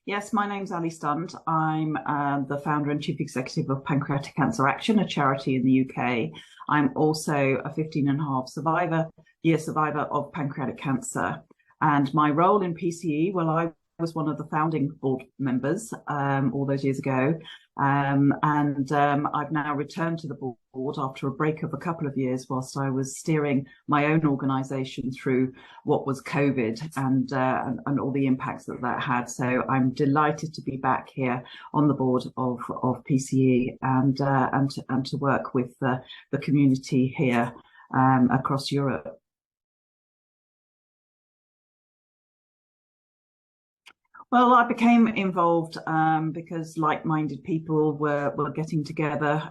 Yes, my name's Ali Stunt. I'm the founder and chief executive of Pancreatic Cancer Action, a charity in the UK. I'm also a 15-and-a-half survivor of pancreatic cancer. And my role in PCE, well, I was one of the founding board members all those years ago. I've now returned to the board after a break of a couple of years whilst I was steering my own organisation through what was COVID and all the impacts that had. So I'm delighted to be back here on the board of PCE and to work with the community here across Europe. Well, I became involved because like-minded people were getting together.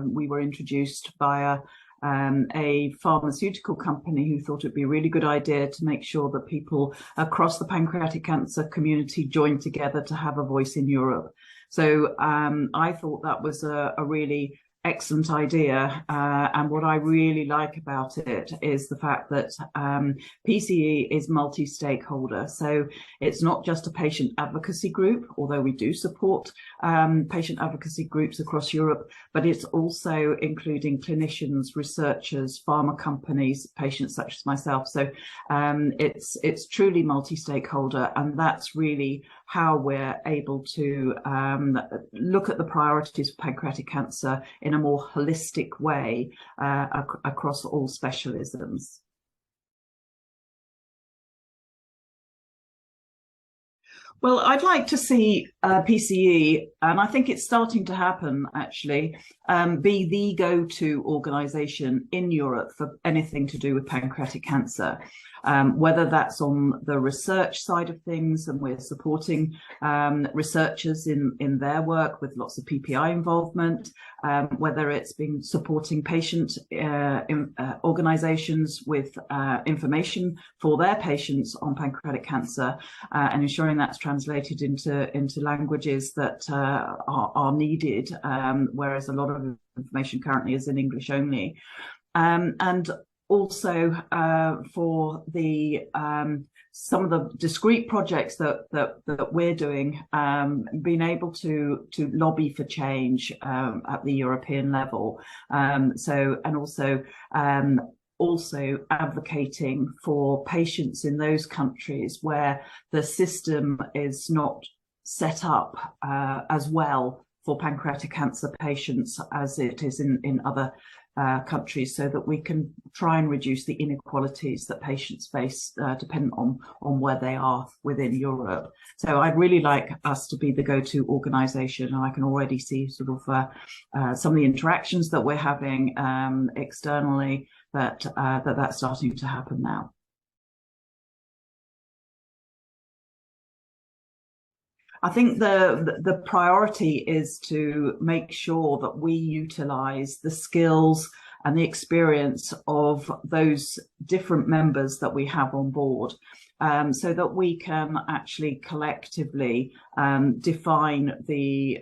We were introduced via a pharmaceutical company who thought it'd be a really good idea to make sure that people across the pancreatic cancer community joined together to have a voice in Europe. So I thought that was a really excellent idea, and what I really like about it is the fact that PCE is multi-stakeholder. So it's not just a patient advocacy group, although we do support patient advocacy groups across Europe, but it's also including clinicians, researchers, pharma companies, patients such as myself. So it's truly multi-stakeholder, and that's really how we're able to look at the priorities of pancreatic cancer in a more holistic way across all specialisms. Well, I'd like to see PCE, and I think it's starting to happen actually, be the go-to organisation in Europe for anything to do with pancreatic cancer. Whether that's on the research side of things, and we're supporting researchers in their work with lots of PPI involvement, whether it's been supporting patient organisations with information for their patients on pancreatic cancer and ensuring that's translated into languages that are needed, whereas a lot of information currently is in English only. And also for the some of the discrete projects that we're doing, being able to lobby for change at the European level. Also advocating for patients in those countries where the system is not set up as well for pancreatic cancer patients as it is in other countries, so that we can try and reduce the inequalities that patients face dependent on where they are within Europe. So I'd really like us to be the go-to organisation, and I can already see sort of some of the interactions that we're having externally that's starting to happen now. I think the priority is to make sure that we utilise the skills and the experience of those different members that we have on board, so that we can actually collectively define the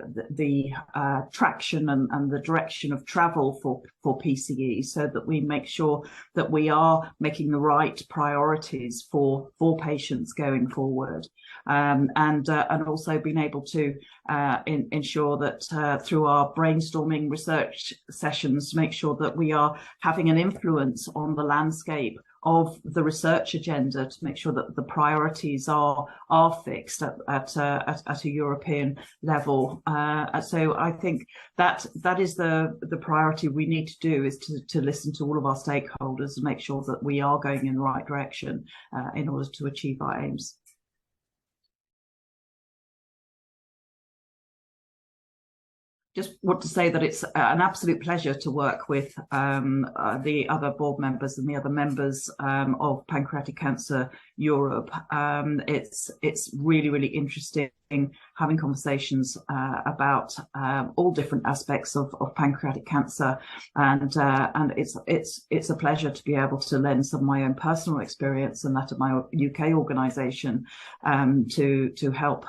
traction and the direction of travel for PCE, so that we make sure that we are making the right priorities for patients going forward, and also being able to ensure that through our brainstorming research sessions, make sure that we are having an influence on the landscape of the research agenda, to make sure that the priorities are fixed at a European level. So I think that is the priority we need to do, is to listen to all of our stakeholders and make sure that we are going in the right direction in order to achieve our aims. Just want to say that it's an absolute pleasure to work with the other board members and the other members of Pancreatic Cancer Europe. It's really, really interesting having conversations about all different aspects of pancreatic cancer, and it's a pleasure to be able to lend some of my own personal experience and that of my UK organisation to help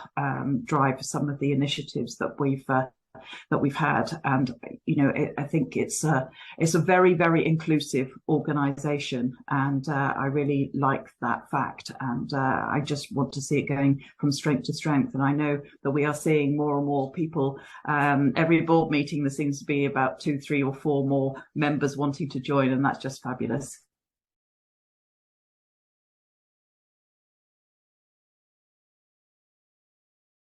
drive some of the initiatives that we've that we've had. And I think it's a very, very inclusive organisation, and I really like that fact. And I just want to see it going from strength to strength. And I know that we are seeing more and more people. Every board meeting, there seems to be about 2, 3 or 4 more members wanting to join, and that's just fabulous.